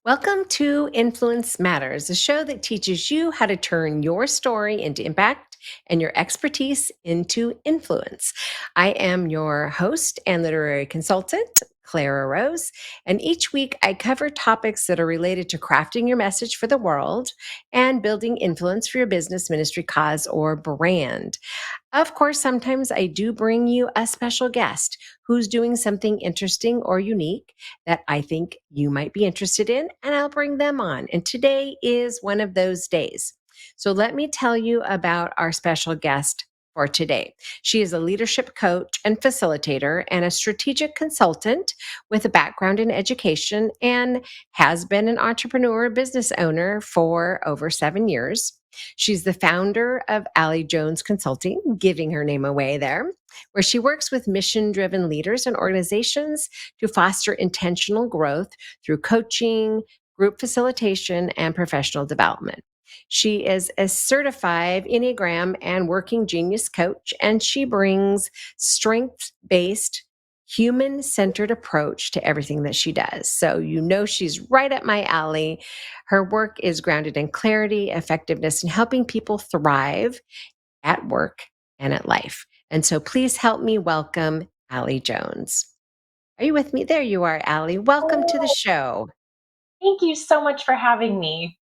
Welcome to Influence Matters, a show that teaches you how to turn your story into impact and your expertise into influence. I am your host and literary consultant, Clara Rose, and each week I cover topics that are related to crafting your message for the world and building influence for your business, ministry, cause, or brand. Of course, sometimes I do bring you a special guest who's doing something interesting or unique that I think you might be interested in, and I'll bring them on. And today is one of those days. So let me tell you about our special guest for today. She is a leadership coach and facilitator and a strategic consultant with a background in education and has been an entrepreneur business owner for over 7 years. She's the founder of Allie Jones Consulting, giving her name away there, where she works with mission driven leaders and organizations to foster intentional growth through coaching, group facilitation, and professional development. She is a certified Enneagram and working genius coach, and she brings strength based, human centered approach to everything that she does. So, she's right up my alley. Her work is grounded in clarity, effectiveness, and helping people thrive at work and at life. And so please help me welcome Allie Jones. Are you with me? There you are, Allie. Welcome to the Oh, show. thank you so much for having me.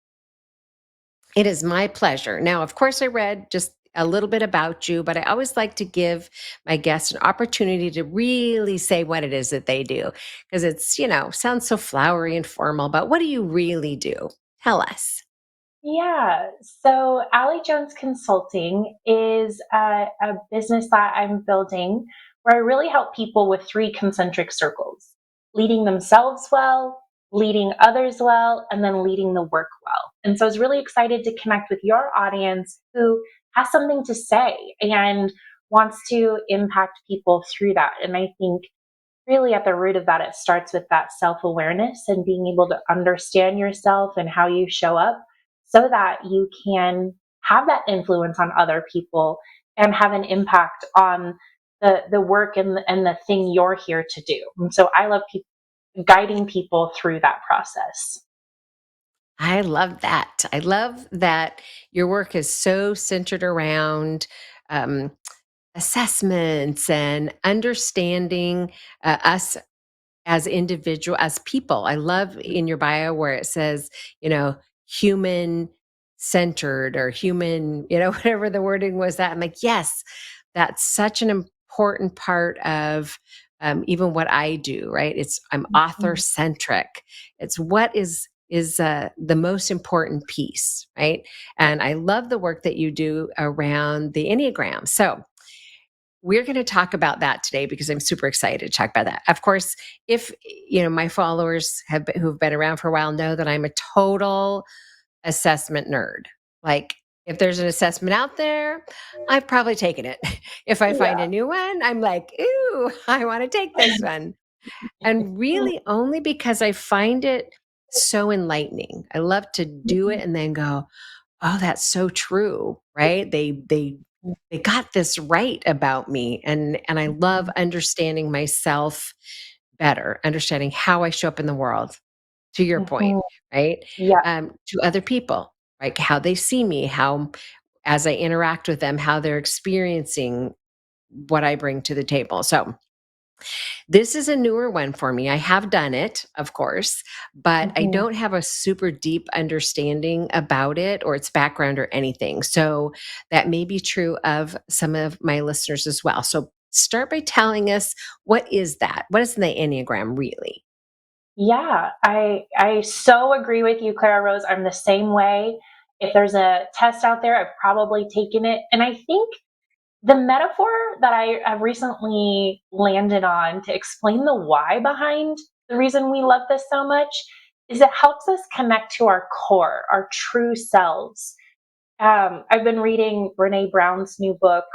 It is my pleasure. Now, of course, I read just a little bit about you, but I always like to give my guests an opportunity to really say what it is that they do because sounds so flowery and formal, but what do you really do? Tell us. Yeah, so Allie Jones Consulting is a business that I'm building where I really help people with three concentric circles: leading themselves well, leading others well, and then leading the work well. And so I was really excited to connect with your audience who has something to say and wants to impact people through that. And I think really at the root of that, it starts with that self awareness and being able to understand yourself and how you show up so that you can have that influence on other people and have an impact on the work and the thing you're here to do. And so I love guiding people through that process. I love that. I love that your work is so centered around um, assessments and understanding us as as people. I love in your bio where it says, you know, human centered or human, whatever the wording was that. I'm like, yes, that's such an important part of even what I do, right? I'm author Mhm. centric. It's what is the most important piece, right? And I love the work that you do around the Enneagram. So we're going to talk about that today because I'm super excited to talk about that. Of course, if my followers who've been around for a while know that I'm a total assessment nerd. Like if there's an assessment out there, I've probably taken it. If I find Yeah. a new one, I'm like, ooh, I want to take this one. And really only because I find it so enlightening. I love to do it and then go, oh, that's so true, right? They got this right about me, and I love understanding myself better, understanding how I show up in the world. To your point, Mhm. right? Yeah. To other people, like how they see me, how as I interact with them, how they're experiencing what I bring to the table. So this is a newer one for me. I have done it, of course, but I Mhm. don't have a super deep understanding about it or its background or anything. So that may be true of some of my listeners as well. So start by telling us, what is that? What is the Enneagram really? Yeah, I so agree with you, Clara Rose. I'm the same way. If there's a test out there, I've probably taken it. And I think the metaphor that I have recently landed on to explain the why behind the reason we love this so much is it helps us connect to our core, our true selves. I've been reading Brene Brown's new book,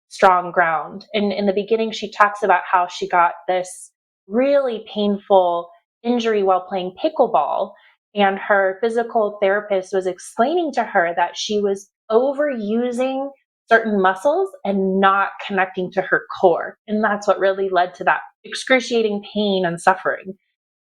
Strong Ground. And in the beginning, she talks about how she got this really painful injury while playing pickleball. And her physical therapist was explaining to her that she was overusing certain muscles and not connecting to her core. And that's what really led to that excruciating pain and suffering.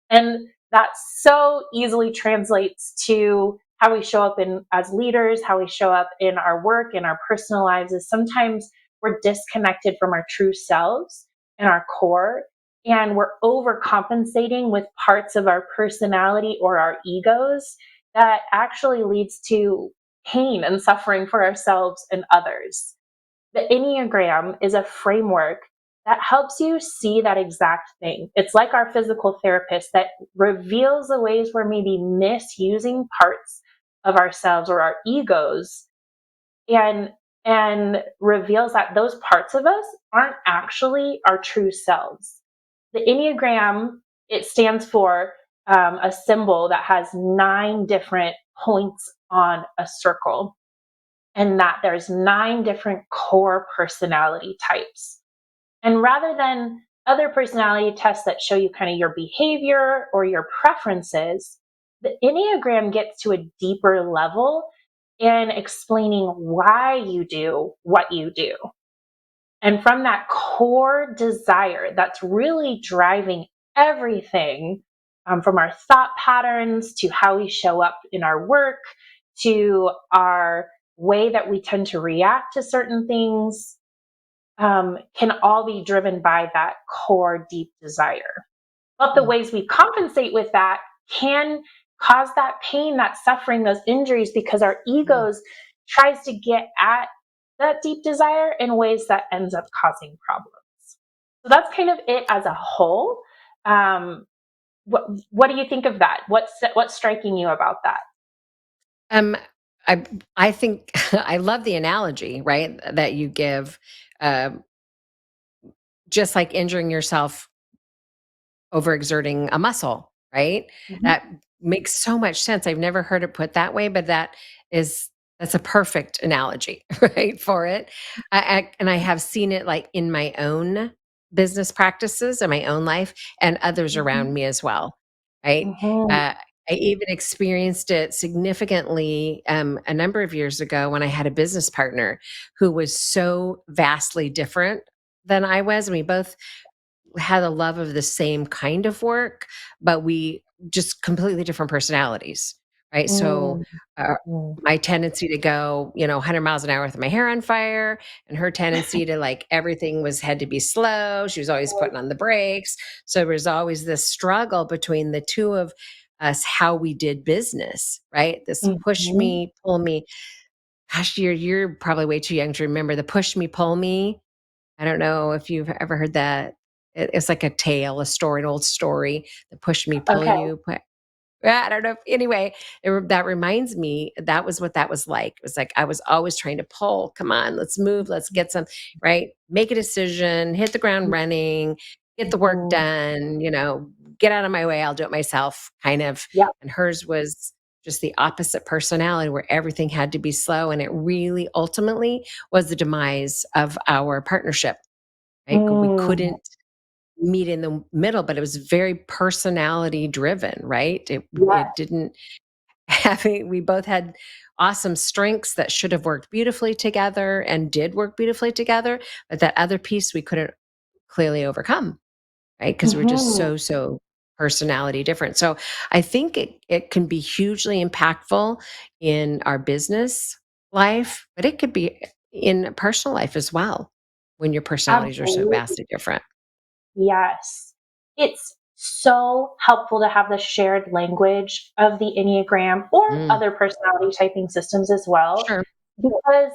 And that so easily translates to how we show up in as leaders, how we show up in our work, in our personal lives, is sometimes we're disconnected from our true selves and our core, and we're overcompensating with parts of our personality or our egos that actually leads to pain and suffering for ourselves and others. The Enneagram is a framework that helps you see that exact thing. It's like our physical therapist that reveals the ways we're maybe misusing parts of ourselves or our egos, and reveals that those parts of us aren't actually our true selves. The Enneagram, it stands for a symbol that has 9 different points on a circle, and that there's 9 different core personality types. And rather than other personality tests that show you kind of your behavior or your preferences, the Enneagram gets to a deeper level in explaining why you do what you do. And from that core desire that's really driving everything, from our thought patterns to how we show up in our work to our way that we tend to react to certain things, can all be driven by that core deep desire. But the Mm. ways we compensate with that can cause that pain, that suffering, those injuries, because our Mm. egos tries to get at that deep desire in ways that ends up causing problems. So that's kind of it as a whole. Um, what do you think of that? What's striking you about that? Um, I I think I love the analogy, right, that you give. Um, just like injuring yourself overexerting a muscle, right? Mhm. That makes so much sense. I've never heard it put that way, but is that's a perfect analogy, right, for it. And I have seen it like in my own business practices in my own life and others Mhm. around me as well, right? Mhm. Uh, I even experienced it significantly a number of years ago when I had a business partner who was so vastly different than I was. And we both had a love of the same kind of work, but we just completely different personalities, right? So, Mm. uh, Mm. my tendency to go, 100 miles an hour with my hair on fire, and her tendency to like everything was had to be slow. She was always putting on the brakes. So there was always this struggle between the two of us, how we did business, right? This push Mhm. me, pull me. Gosh, you're probably way too young to remember the push me, pull me. I don't know if you've ever heard that. It's like a tale, a story, an old story, the push me, pull Okay. you. Yeah, I don't know if anyway, that reminds me, that was what that was like. It was like I was always trying to pull, "Come on, let's move, let's get some," right? Make a decision, hit the ground running, get the work Mhm. done, "Get out of my way, I'll do it myself," kind of. Yep. And hers was just the opposite personality where everything had to be slow, and it really ultimately was the demise of our partnership, right? We Mm. couldn't meet in the middle, but it was very personality driven, right? It Yes. didn't having we both had awesome strengths that should have worked beautifully together and did work beautifully together, but that other piece we couldn't clearly overcome, right? Because we're just Mhm. so personality different. So I think it can be hugely impactful in our business life, but it could be in personal life as well when your personalities are so Absolutely. vastly different. Yes. It's so helpful to have the shared language of the Enneagram or Mm, other personality typing systems as well, sure. because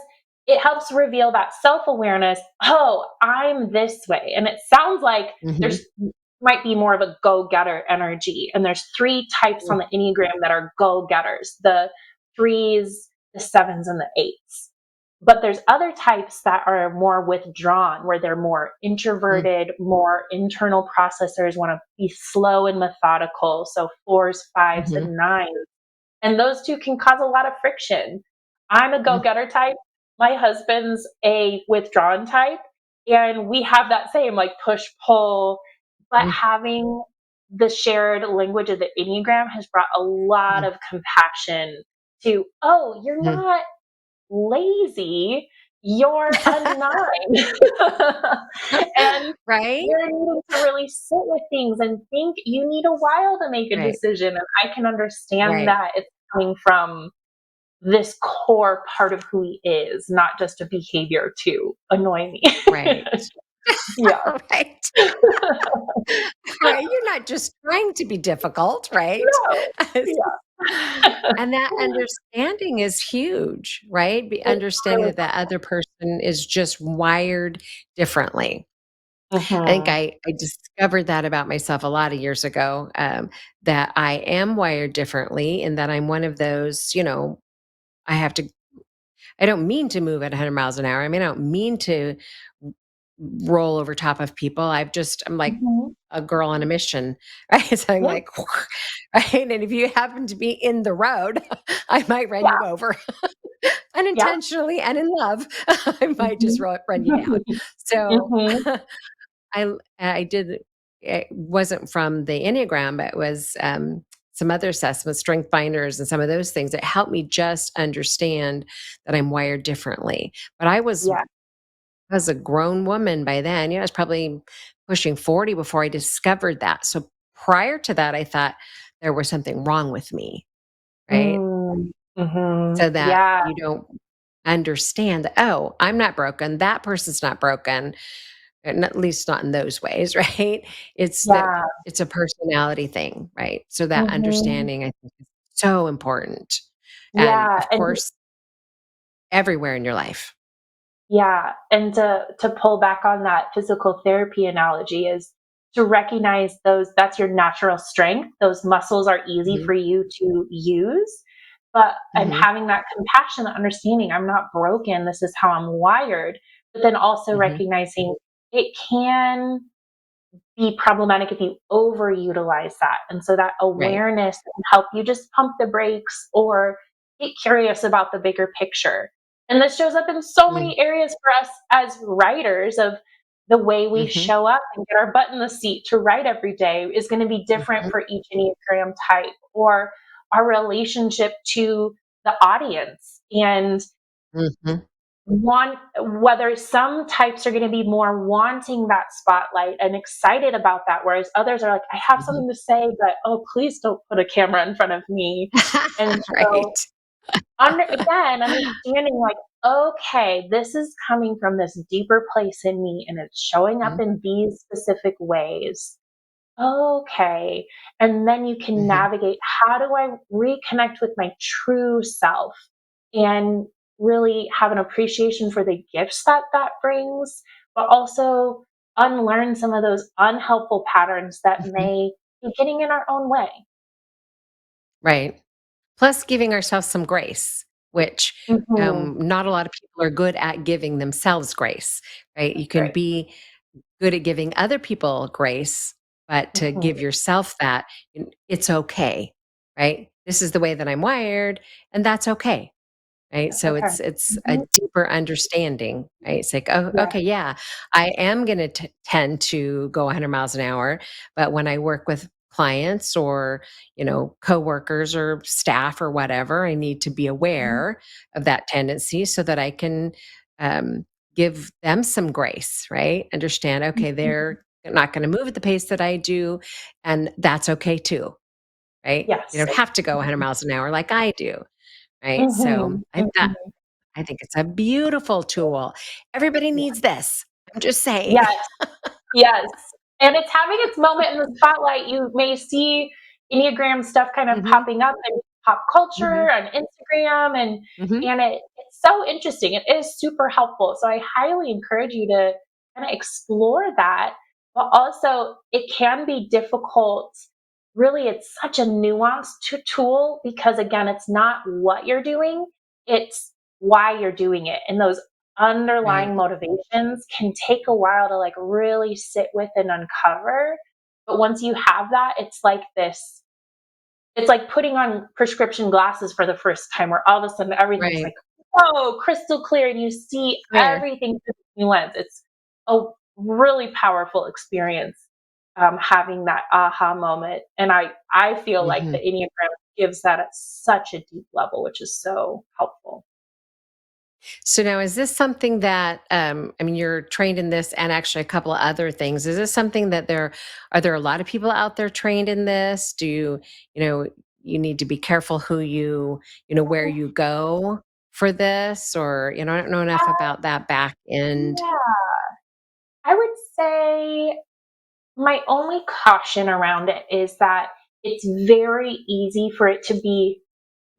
it helps reveal that self awareness. Oh, I'm this way. And it sounds like Mhm. there's might be more of a go getter energy. And there's 3 types Mm, on the Enneagram that are go getters: the threes, the sevens, and the eights. But there's other types that are more withdrawn, where they're more mm, introverted, more internal processors, want to be slow and methodical. So fours, fives, mhm, and nines. And those two can cause a lot of friction. I'm a go mm, getter type. My husband's a withdrawn type. And we have that same like push pull. But mm, having the shared language of the Enneagram has brought a lot mm, of compassion to, oh, you're mm, not lazy. you're a 9. And Right? you're needing to really sit with things and think. You need a while to make a Right. decision, and I can understand Right. that it's coming from this core part of who he is, not just a behavior to annoy me. Right. Yeah. Right. Right. You're not just trying to be difficult, right? No. Yeah. And that understanding is huge, right? Be It's understanding really that that other person is just wired differently. I think Mhm. I discovered that about myself a lot of years ago, that I am wired differently and that I'm one of those, I have to I don't mean to move at 100 miles an hour. I mean, I don't mean to roll over top of people. I'm like Mhm. a girl on a mission, right? So I'm Yeah, like, right? And if you happen to be in the road, I might run yeah, you over yeah. unintentionally and in love. I might just Mhm. run you down. So Mhm. I did, it wasn't from the Enneagram, but it was some other assessments, strength finders, and some of those things that helped me just understand that I'm wired differently. But Yeah. I was a grown woman by then. I was probably pushing 40 before I discovered that. So prior to that, I thought there was something wrong with me, right? Mm. Mhm. So that Yeah, you don't understand that, oh, I'm not broken. That person's not broken, and at least not in those ways, right? It's that yeah. it's a personality thing, right? So that Mhm. understanding, I think, is so important. And Yeah, of and course, everywhere in your life. yeah, and to pull back on that physical therapy analogy is to recognize those that's your natural strength. Those muscles are easy Hmm. for you to use, but and Hmm. having that compassion, that understanding, I'm not broken. This is how I'm wired. But then also Hmm. recognizing it can be problematic if you overutilize that. And so that Right. awareness can help you just pump the brakes or get curious about the bigger picture. And this shows up in so many areas for us as writers of the way we Mm-hmm. show up and get our butt in the seat to write every day is going to be different Hmm. for each Enneagram type or our relationship to the audience. And Hmm. want whether some types are going to be more wanting that spotlight and excited about that, whereas others are like, I have Hmm. something to say, but oh, please don't put a camera in front of me. And so Right. understanding like, okay, this is coming from this deeper place in me and it's showing up in these specific ways. Okay. And then you can Mm-hmm. navigate, how do I reconnect with my true self and really have an appreciation for the gifts that that brings, but also unlearn some of those unhelpful patterns that Hmm. may be getting in our own way. Right. Plus giving ourselves some grace, which Hmm. not a lot of people are good at giving themselves grace, right? You That's can right. be good at giving other people grace, but to give Hmm. yourself that, it's okay, right? This is the way that I'm wired, and that's okay. Right? That's So okay. it's a Hmm. deeper understanding, right? It's like, "Oh, Yeah. okay, yeah, I am gonna tend to go 100 miles an hour, but when I work with clients or, coworkers or staff or whatever, I need to be Mhm. aware of that tendency so that I can, um, give them some grace, right? Understand, okay, Mhm. they're not gonna move at the pace that I do, and that's okay too, right? You Yes. don't have to go 100 miles an hour like I do. Right? So, Hmm. Hmm. I think it's a beautiful tool. Everybody Yeah. needs this. I'm just saying. Yes. Yes, and it's having its moment in the spotlight. You may see Enneagram stuff kind of Mhm, popping up in pop culture mhm, and Instagram, mhm, and it's so interesting. It is super helpful. So I highly encourage you to kind of explore that. But also, it can be difficult. Really, it's such a nuanced tool because again, it's not what you're doing; it's why you're doing it, and those underlying right. motivations can take a while to like really sit with and uncover. But once you have that, it's like putting on prescription glasses for the first time where all of a sudden everything's Right. like, whoa, crystal clear and you see Clear. everything through the new lens. It's a really powerful experience, having that aha moment. And I feel like the Mhm. Enneagram gives that at such a deep level, which is so helpful. So now, is this something that, I mean, you're trained in this and actually a couple of other things. Is this something that are there a lot of people out there trained in this? Do you, you know, you need to be careful who where you go for this, or, I don't know enough about that back end. Yeah, I would say my only caution around it is that it's very easy for it to be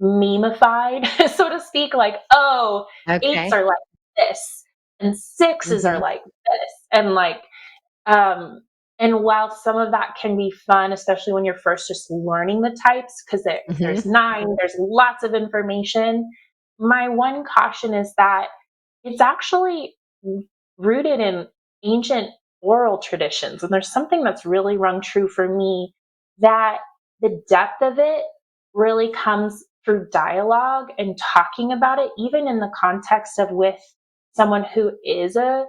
memeified, so to speak. Like, oh, eights Okay. are like this, and sixes are Hmm. like this, and like, um, and while some of that can be fun, especially when you're first just learning the types, because Hmm. there's nine, there's lots of information. My one caution is that it's actually rooted in ancient oral traditions. And there's something that's really rung true for me, that the depth of it really comes through dialogue and talking about it, even in the context of with someone who is a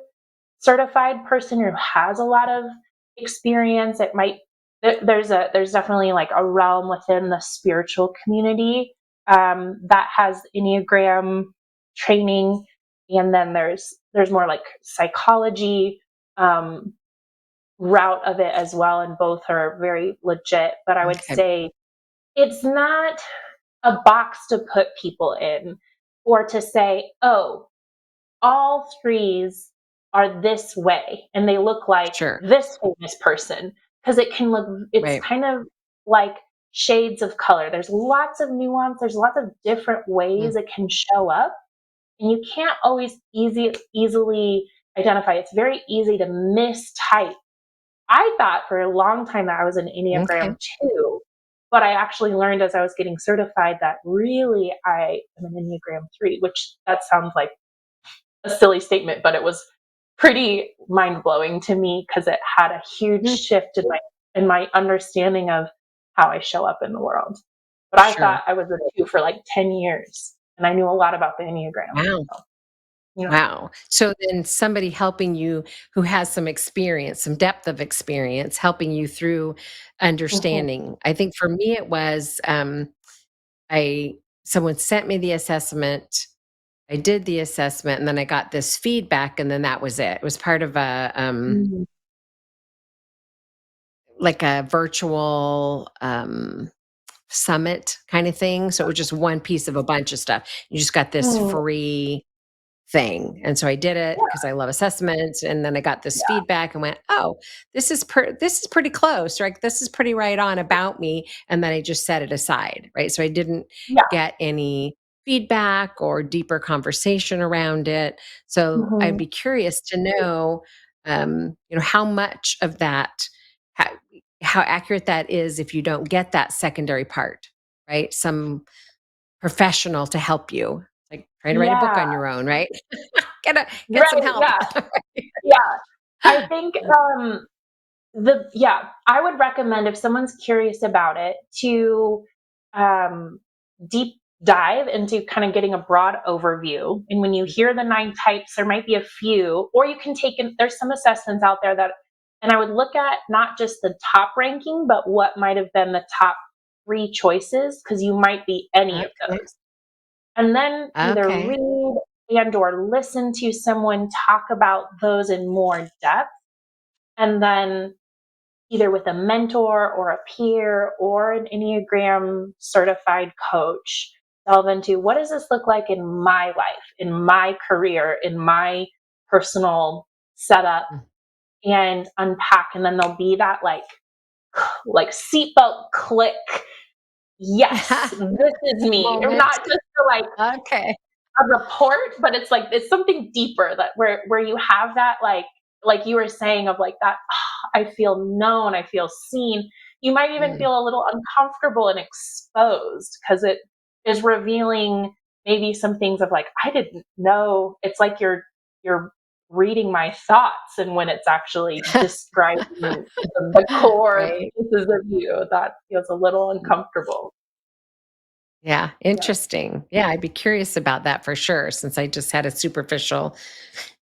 certified person who has a lot of experience. It might there's definitely like a realm within the spiritual community that has Enneagram training, and then there's more like psychology um, route of it as well, and both are very legit. But I would Okay. say it's not a box to put people in, or to say, oh, all threes are this way and they look like Sure. this famous person, because it can look, it's Right. kind of like shades of color. There's lots of nuance, there's lots of different Mm. ways it can show up, and you can't always easily identify. It's very easy to mistype. I thought for a long time that I was an Okay. Enneagram 2, but I actually learned as I was getting certified that really I am an Enneagram 3, which that sounds like a silly statement, but it was pretty mind blowing to me because it had a huge Mhm. shift in my understanding of how I show up in the world. But I Sure. thought I was a 2 for like 10 years, and I knew a lot about the Enneagram. Wow. So, you know. Wow. So then somebody helping you who has some experience, some depth of experience, helping you through Mhm. understanding. I think for me it was I someone sent me the assessment. I did the assessment and then I got this feedback and then that was it. It was part of a Mm. like a virtual summit kind of thing. So it was just one piece of a bunch of stuff. You just got this Mm. free thing. And so I did it Yeah, because I love assessments. And then I got this yeah. feedback and went, oh, this is pretty close, right? This is pretty right on about me. And then I just set it aside, right? So I didn't Yeah. get any feedback or deeper conversation around it. So I'd Mhm. be curious to know, how much of that, how, how accurate that is if you don't get that secondary part, right? Some professional to help you, like trying to write a book Yeah. on your own, right? Get some Right, help. yeah. Yeah. I think, I would recommend, if someone's curious about it, to um, deep dive into kind of getting a broad overview. And when you hear the nine types, there might be a few, or you can take there's some assessments out there that, and I would look at not just the top ranking, but what might have been the top three choices, because you might be any of Okay. those. And then either Okay. read and or listen to someone talk about those in more depth, and then either with a mentor or a peer or an Enneagram certified coach, delve into, what does this look like in my life, in my career, in my personal setup, Mm. and unpack. And then there'll be that like seatbelt click. Yes, this is me. Or Moment. not just to like Okay. a report, but it's like it's something deeper, that where you have that, like you were saying, of like that, I feel known, I feel seen. You might even Mm. feel a little uncomfortable and exposed, because it is revealing maybe some things of like, I didn't know. It's like you're reading my thoughts, and when it's actually describing the core Right. pieces of you, that feels a little Mm. uncomfortable. Yeah, Yeah. interesting. Yeah, I'd be curious about that for sure since I just had a superficial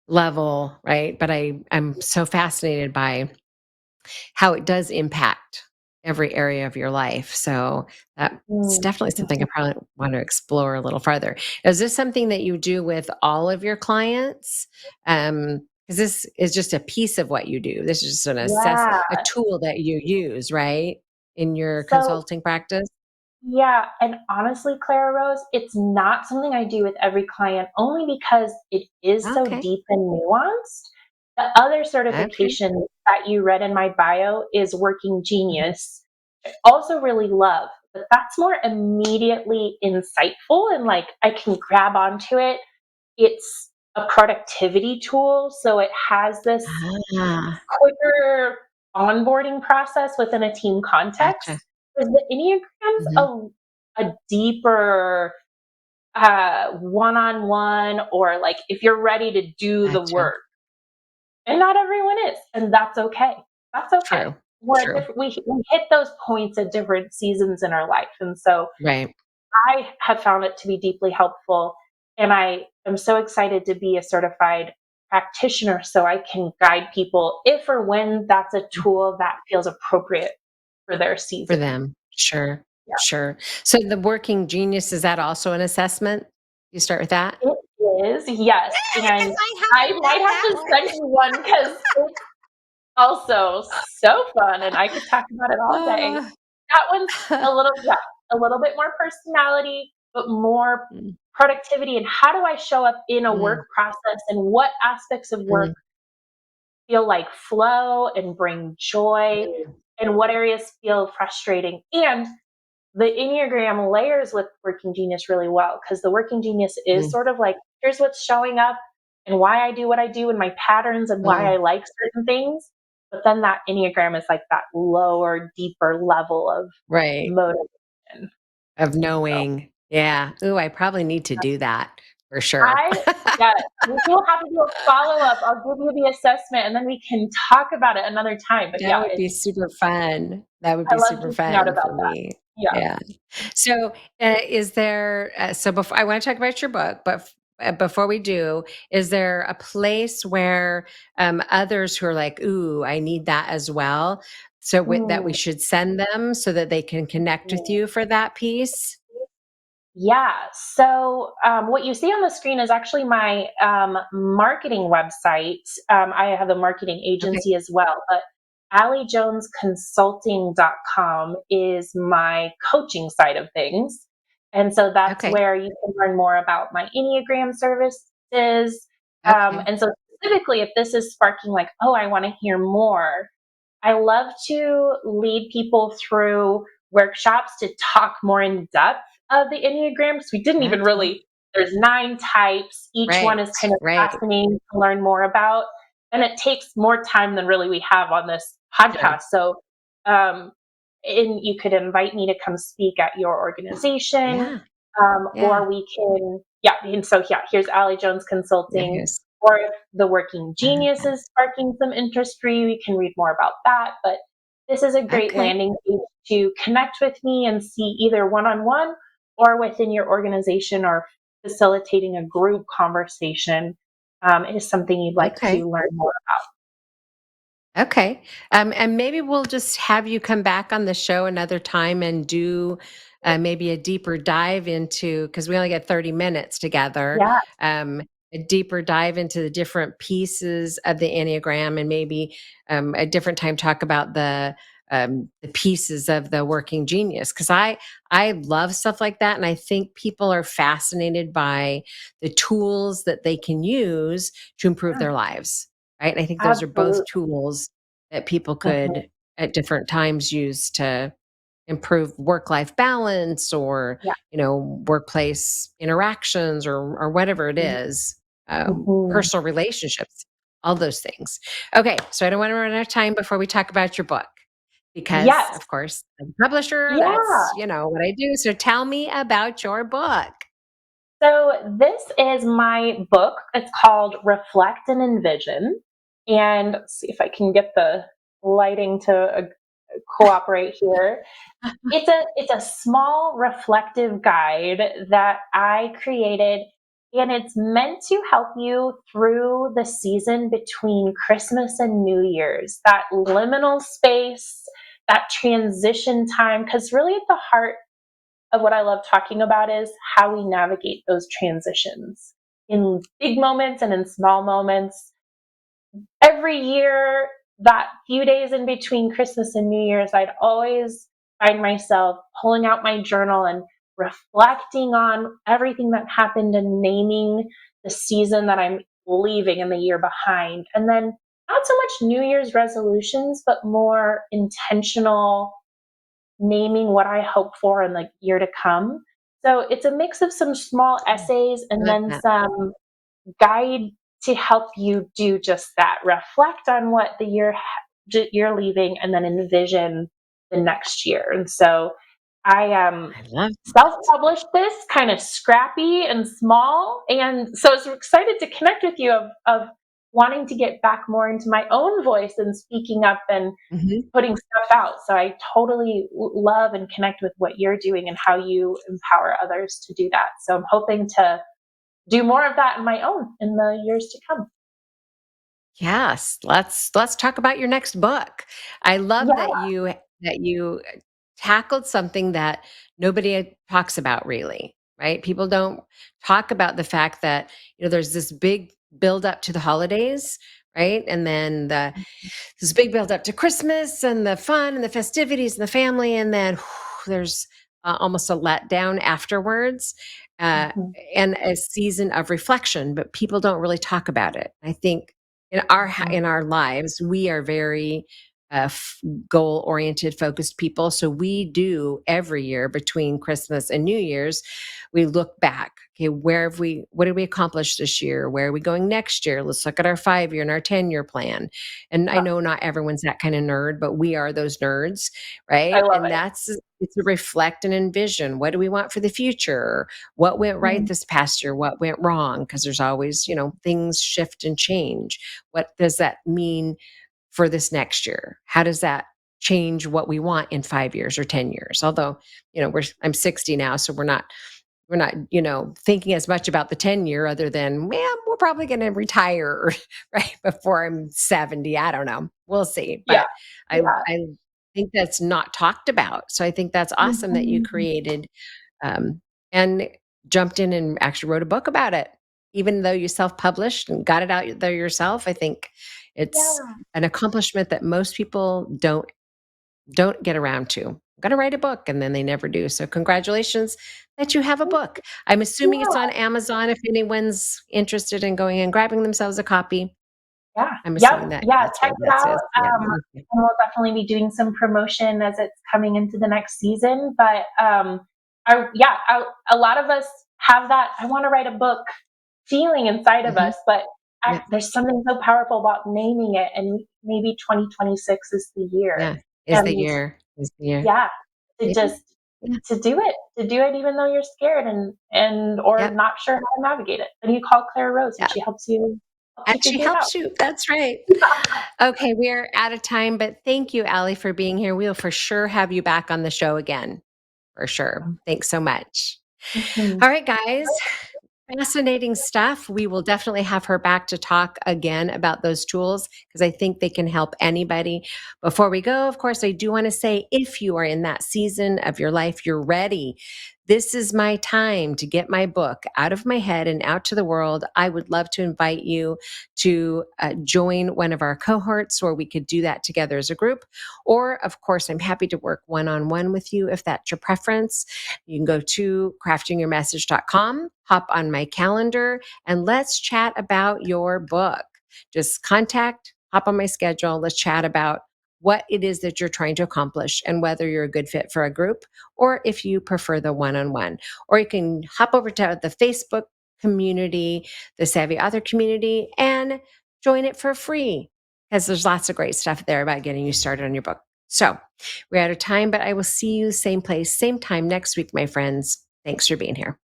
level, right? But I'm so fascinated by how it does impact. every area of your life. So that's Mm, definitely something I mhm. probably want to explore a little farther. Is this something that you do with all of your clients? Because this is just a piece of what you do. This is just Yeah. a tool that you use, right, in your So consulting practice. yeah, and honestly, Clara Rose, it's not something I do with every client only because it is so Okay. deep and nuanced. The other Okay. certification that you read in my bio is Working Mhm. Genius. I also really love, but that's more immediately insightful and like I can grab onto it. It's a productivity tool, so it has this Ah, quicker onboarding process within a team gotcha. context. Whereas the Mhm. Enneagram's a deeper one-on-one, or like if you're ready to do the Gotcha. work. And not everyone is, and that's okay. That's okay. True. We're at True. different, we hit those points at different seasons in our life. And so Right. I have found it to be deeply helpful. And I am so excited to be a certified practitioner so I can guide people if or when that's a tool that feels appropriate for their For season. them. Sure. Yeah. Sure. So the Working Genius, is that also an assessment? You start with that? It is, yes. Because And I I haven't might done have that to send you one because it's also so fun and I could talk about it all day. one. That one's a little bit more personality, but more Mm, productivity and how do I show up in a mm, work process and what aspects of work mm, feel like flow and bring joy mm, and what areas feel frustrating. And the Enneagram layers with Working Genius really well because the Working Genius is mm, sort of like, here's what's showing up and why I do what I do and my patterns and why mm. I like certain things. But then that Enneagram is like that lower, deeper level of Right. motivation. Of So knowing. Yeah. Ooh, I probably need to do that for sure. I, yeah, we'll have to do a follow up. I'll give you the assessment and then we can talk about it another time. But That yeah, would be super fun. That would I be love super geeking out fun about for that. me. Yeah. Yeah. So, is there so before I want to talk about your book, but before we do, is there a place where others who are like, "Ooh, I need that as well," so that we Mm. should send them so that they can connect with you for that piece? Yeah. So what you see on the screen is actually my marketing website. I have a marketing Okay. agency as well, but alliejonesconsulting.com is my coaching side of things. And so that's Okay. where you can learn more about my Enneagram services. Okay. And so specifically, if this is sparking like, oh, I want to hear more, I love to lead people through workshops to talk more in depth of the Enneagram because we didn't even Okay. really, there's 9 types. Each one Right. is kind of Right. fascinating to learn more about. And it takes more time than really we have on this Sure. podcast. So, um, and you could invite me to come speak at your organization, Yeah. Yeah. or we can, yeah. And so, yeah, here's Allie Jones Yeah. Consulting. Here's. Or if the Working Genius is sparking some interest for you, you can read more about that. But this is a great Okay. landing page to connect with me and see either one on one or within your organization or facilitating a group conversation is something you'd like Okay. to learn more about. Okay. And maybe we'll just have you come back on the show another time and do maybe a deeper dive into, because we only get 30 minutes together, Yeah. a deeper dive into the different pieces of the Enneagram and maybe a different time talk about the pieces of the Working Genius. Because I love stuff like that. And I think people are fascinated by the tools that they can use to improve Yeah, their lives. Right. And I think those are both absolutely. tools that people Mhm. could at different times use to improve work-life balance or, Yeah. workplace interactions or whatever it is, Mhm. personal relationships, all those things. Okay, so I don't want to run out of time before we talk about your book because, Yes. of course, I'm a publisher. Yeah. That's, what I do. So tell me about your book. So this is my book. It's called Reflect and Envision. And let's see if I can get the lighting to cooperate here. It's a small reflective guide that I created, and it's meant to help you through the season between Christmas and New Year's, that liminal space that transition time, because really at the heart of what I love talking about is how we navigate those transitions in big moments and in small moments. Every year, that few days in between Christmas and New Year's, I'd always find myself pulling out my journal and reflecting on everything that happened and naming the season that I'm leaving and the year behind. And then not so much New Year's resolutions, but more intentional naming what I hope for in the year to come. So it's a mix of some small essays I and love then that. some guide to help you do just that. Reflect on what the you're leaving, and then envision the next year. And so I I love that. self-published this, kind of scrappy and small, and so I was excited to connect with you of wanting to get back more into my own voice and speaking up and Mhm. putting stuff out. So I totally love and connect with what you're doing and how you empower others to do that. So I'm hoping to do more of that in my own in the years to come. Yes, let's talk about your next book. I love Yeah. that you tackled something that nobody talks about really, right? People don't talk about the fact that, there's this big build up to the holidays, right? And then this big build up to Christmas and the fun and the festivities and the family, and then there's almost a letdown afterwards, uh, Mhm, and a season of reflection. But people don't really talk about it. I think mhm. in our lives, we are very goal oriented, focused people. So we do every year between Christmas and New Year's, we look back. Okay, what did we accomplish this year? Where are we going next year? Let's look at our 5 year and our 10-year plan. And I Yeah, know not everyone's that kind of nerd, but we are those nerds, I right? love And it. it's to reflect and envision, what do we want for the future? What went right Mhm, this past year? What went wrong? Because there's always, things shift and change. What does that mean for this next year? How does that change what we want in 5 years or 10 years? Although, I'm 60 now, so we're not, thinking as much about the 10-year other than, man, we're probably going to retire right before I'm 70. I don't know. We'll see. yeah, But I yeah. I think that's not talked about. So I think that's awesome that you Mhm. created um, and jumped in and actually wrote a book about it. Even though you self-published and got it out there yourself, I think it's Yeah. an accomplishment that most people don't get around to. I'm gonna write a book, and then they never do. So congratulations that you have a book. I'm assuming it's on Yeah. Amazon if anyone's interested in going and grabbing themselves a copy. Yeah. I'm Yep. assuming that Yeah. that's where Check it that out. is. Yeah. Okay. And we'll definitely be doing some promotion as it's coming into the next season. But a lot of us have that. I want to write a book feeling inside of Mhm. us, but Yep. there's something so powerful about naming it. And maybe 2026 is the year. Yeah. Is the And year. Is the year. yeah, to Yeah. just Yeah. to do it even though you're scared and or Yep. not sure how to navigate it. And you call Clara Rose and Yeah. she helps you And she figure it out. helps you. That's right. Okay, we are out of time, but thank you, Allie, for being here. We'll for sure have you back on the show again. For sure. Thanks so much. Mhm. All right, guys. Fascinating stuff. We will definitely have her back to talk again about those tools because I think they can help anybody. Before we go, of course, I do want to say if you are in that season of your life, you're ready. This is my time to get my book out of my head and out to the world. I would love to invite you to join one of our cohorts where we could do that together as a group. Or, of course, I'm happy to work one on one with you if that's your preference. You can go to craftingyourmessage.com, hop on my calendar, and let's chat about your book. Just hop on my schedule. Let's chat about what it is that you're trying to accomplish and whether you're a good fit for a group or if you prefer the one on one. Or you can hop over to the Facebook community, the Savvy Author community, and join it for free because there's lots of great stuff there about getting you started on your book. So, we're out of time, but I will see you same place, same time next week, my friends. Thanks for being here.